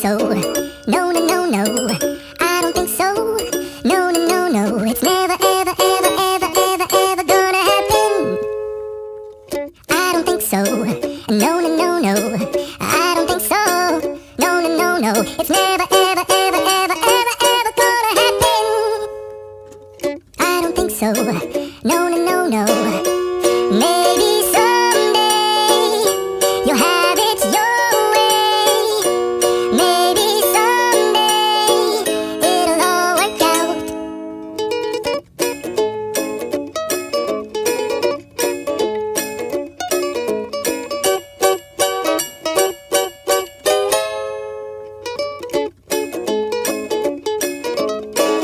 so. No, no, no, no. I don't think so. No, no, no, no. It's never, ever, ever, ever, ever, ever gonna happen. I don't think so. No, no, no, no. I don't think so. No, no, no, no. It's never, ever, ever, ever, ever, ever gonna happen. I don't think so. No, no, no, no. Maybe someday you'll have it your way. Maybe someday it'll all work out.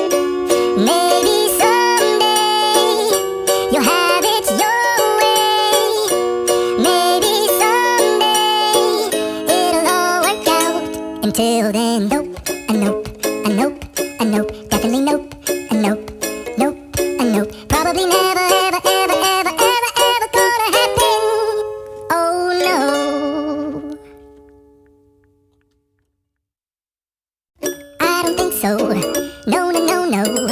Maybe someday you'll have it your way. Maybe someday it'll all work out. Until then, nope, a nope, a nope, a nope, definitely nope, a nope, nope, a nope. Probably never, ever, ever, ever, ever, ever gonna happen. Oh no. I don't think so. No, no, no, no.